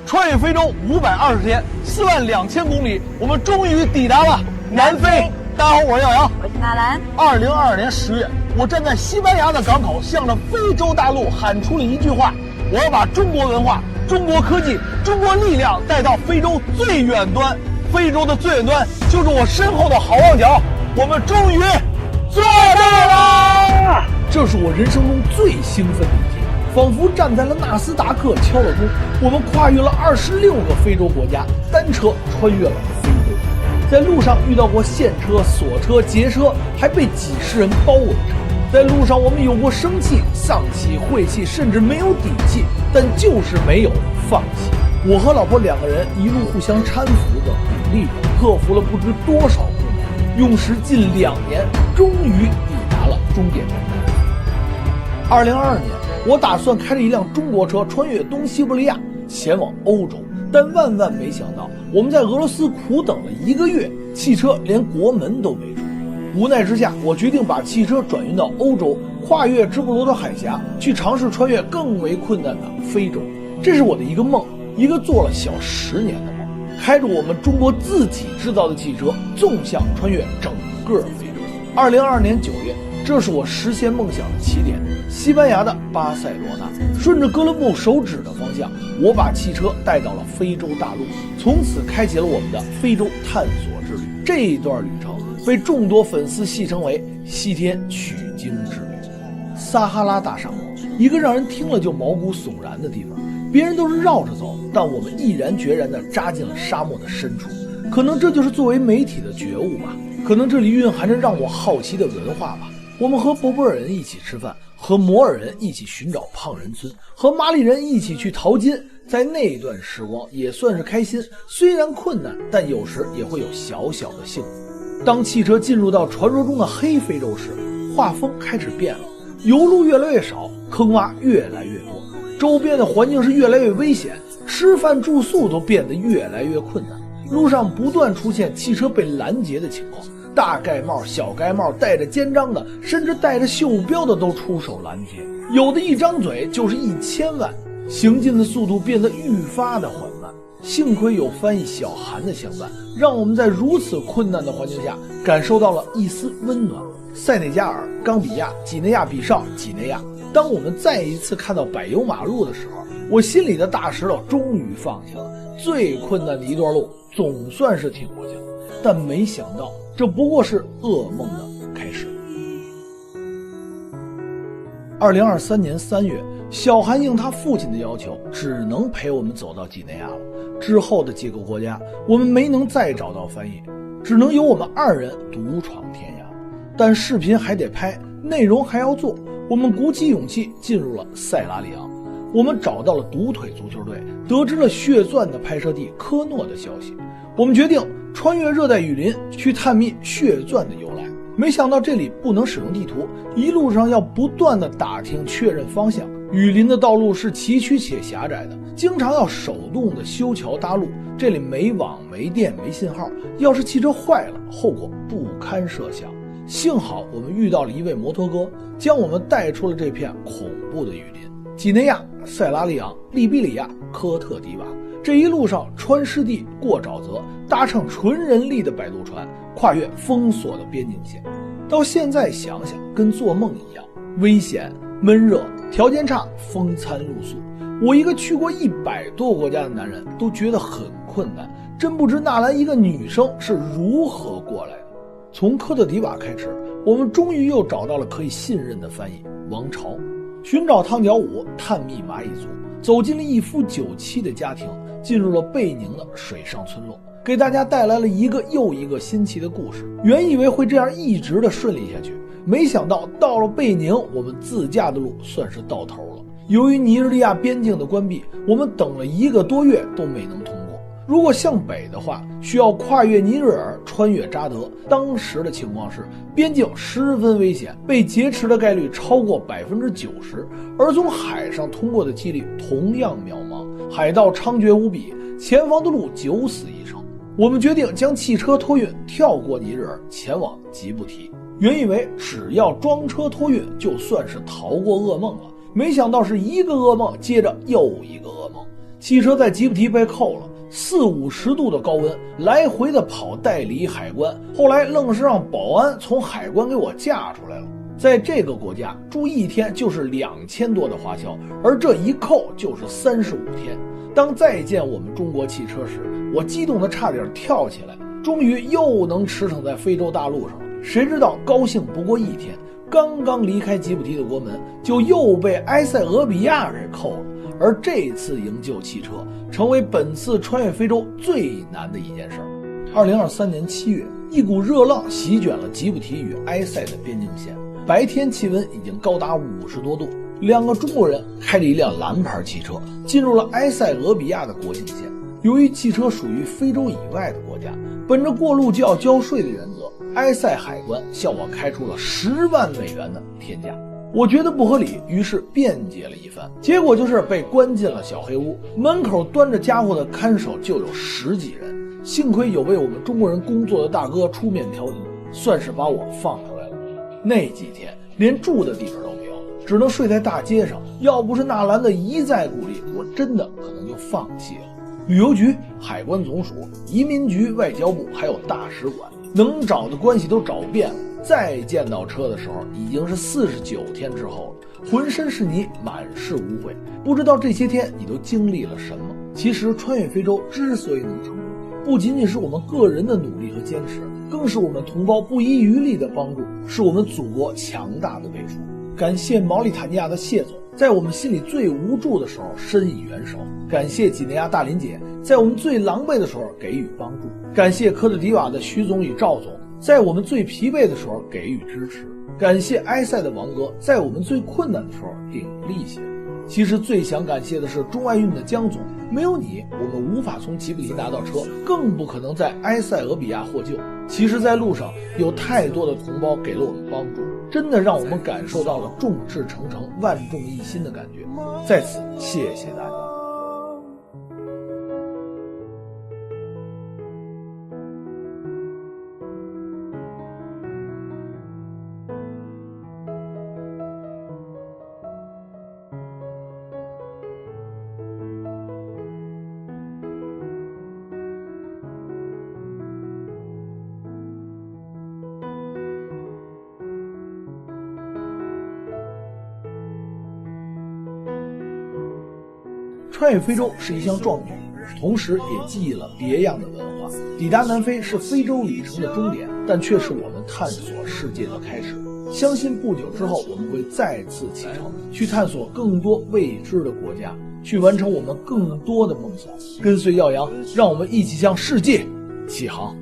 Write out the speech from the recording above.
穿越非洲520天，42000公里，我们终于抵达了南非。大家好，我是耀阳，我是纳兰。2022年10月，我站在西班牙的港口，向着非洲大陆喊出了一句话：我要把中国文化、中国科技、中国力量带到非洲最远端。非洲的最远端就是我身后的好望角，我们终于做到了！这是我人生中最兴奋的一天。仿佛站在了纳斯达克敲了钟，我们跨越了26个非洲国家，单车穿越了非洲。在路上遇到过陷车、锁车、劫车，还被几十人包围着。在路上我们有过生气、丧气、晦气，甚至没有底气，但就是没有放弃。我和老婆2个人一路互相搀扶着、鼓励着，克服了不知多少困难，用时近2年，终于抵达了终点站。2022年，我打算开着一辆中国车穿越东西伯利亚前往欧洲，但万万没想到，我们在俄罗斯苦等了1个月，汽车连国门都没出。无奈之下，我决定把汽车转运到欧洲，跨越直布罗陀海峡，去尝试穿越更为困难的非洲。这是我的一个梦，一个做了小10年的梦，开着我们中国自己制造的汽车，纵向穿越整个非洲。2022年9月，这是我实现梦想的起点，西班牙的巴塞罗那。顺着哥伦布手指的方向，我把汽车带到了非洲大陆，从此开启了我们的非洲探索之旅。这一段旅程被众多粉丝戏称为西天取经之旅。撒哈拉大沙漠，一个让人听了就毛骨悚然的地方，别人都是绕着走，但我们毅然决然地扎进了沙漠的深处。可能这就是作为媒体的觉悟吧，可能这里蕴含着让我好奇的文化吧。我们和柏柏尔人一起吃饭，和摩尔人一起寻找胖人村，和马里人一起去淘金。在那段时光也算是开心，虽然困难，但有时也会有小小的幸福。当汽车进入到传说中的黑非洲时，画风开始变了，油路越来越少，坑洼越来越多，周边的环境是越来越危险，吃饭住宿都变得越来越困难。路上不断出现汽车被拦截的情况，大盖帽、小盖帽，带着肩章的，甚至带着袖标的都出手拦截，有的一张嘴就是1000万，行进的速度变得愈发的缓慢。幸亏有翻译小韩的相伴，让我们在如此困难的环境下感受到了一丝温暖。塞内加尔、冈比亚、几内亚比绍、几内亚，当我们再一次看到柏油马路的时候，我心里的大石头终于放下了。最困难的一段路总算是挺过去了，但没想到这不过是噩梦的开始。2023年3月，小韩应他父亲的要求，只能陪我们走到几内亚了。之后的几个国家，我们没能再找到翻译，只能由我们2人独闯天涯。但视频还得拍，内容还要做，我们鼓起勇气进入了塞拉利昂。我们找到了独腿足球队，得知了血钻的拍摄地科诺的消息。我们决定穿越热带雨林去探秘血钻的由来。没想到这里不能使用地图，一路上要不断的打听确认方向。雨林的道路是崎岖且狭窄的，经常要手动的修桥搭路，这里没网没电没信号，要是汽车坏了，后果不堪设想。幸好我们遇到了一位摩托哥，将我们带出了这片恐怖的雨林。几内亚、塞拉利昂、利比里亚、科特迪瓦，这一路上穿湿地、过沼泽，搭乘纯人力的摆渡船，跨越封锁的边境线。到现在想想，跟做梦一样，危险、闷热、条件差、风餐露宿。我一个去过100多个国家的男人都觉得很困难，真不知纳兰一个女生是如何过来的。从科特迪瓦开始，我们终于又找到了可以信任的翻译王朝。寻找烫脚舞，探秘蚂蚁族，走进了一夫9妻的家庭，进入了贝宁的水上村落，给大家带来了一个又一个新奇的故事。原以为会这样一直的顺利下去，没想到到了贝宁，我们自驾的路算是到头了。由于尼日利亚边境的关闭，我们等了1个多月都没能通过。如果向北的话，需要跨越尼日尔，穿越扎德。当时的情况是，边境十分危险，被劫持的概率超过90%，而从海上通过的几率同样渺茫。海盗猖獗无比，前方的路9死1生。我们决定将汽车托运跳过尼日尔，前往吉布提。原以为只要装车托运就算是逃过噩梦了，没想到是一个噩梦接着又一个噩梦。汽车在吉布提被扣了，40-50度的高温，来回的跑代理海关，后来愣是让保安从海关给我架出来了。在这个国家住1天就是2000多的花销，而这一扣就是35天。当再见我们中国汽车时，我激动的差点跳起来，终于又能驰骋在非洲大陆上了。谁知道高兴不过1天，刚刚离开吉布提的国门，就又被埃塞俄比亚给扣了。而这次营救汽车成为本次穿越非洲最难的一件事。2023年7月，一股热浪席卷了吉布提与埃塞的边境线，白天气温已经高达50多度。2个中国人开着一辆蓝牌汽车进入了埃塞俄比亚的国境线。由于汽车属于非洲以外的国家，本着过路就要交税的原则，埃塞海关向我开出了10万美元的天价。我觉得不合理，于是辩解了一番，结果就是被关进了小黑屋，门口端着家伙的看守就有10几人。幸亏有为我们中国人工作的大哥出面调停，算是把我放出来了。那几天连住的地方都没有，只能睡在大街上。要不是纳兰的一再鼓励，我真的可能就放弃了。旅游局、海关总署、移民局、外交部还有大使馆，能找的关系都找遍了。再见到车的时候，已经是49天之后了，浑身是泥，满是污秽。不知道这些天你都经历了什么？其实穿越非洲之所以能成功，不仅仅是我们个人的努力和坚持，更是我们同胞不遗余力的帮助，是我们祖国强大的背书。感谢毛里塔尼亚的谢总，在我们心里最无助的时候伸以援手；感谢几内亚大林姐，在我们最狼狈的时候给予帮助；感谢科特迪瓦的徐总与赵总，在我们最疲惫的时候给予支持；感谢埃塞的王哥，在我们最困难的时候鼎力协助。其实最想感谢的是中外运的江总，没有你，我们无法从吉布提拿到车，更不可能在埃塞俄比亚获救。其实在路上有太多的同胞给了我们帮助，真的让我们感受到了众志成城、万众一心的感觉。在此谢谢大家。穿越非洲是一项壮举，同时也记忆了别样的文化。抵达南非是非洲旅程的终点，但却是我们探索世界的开始。相信不久之后我们会再次启程，去探索更多未知的国家，去完成我们更多的梦想。跟随耀阳，让我们一起向世界起航。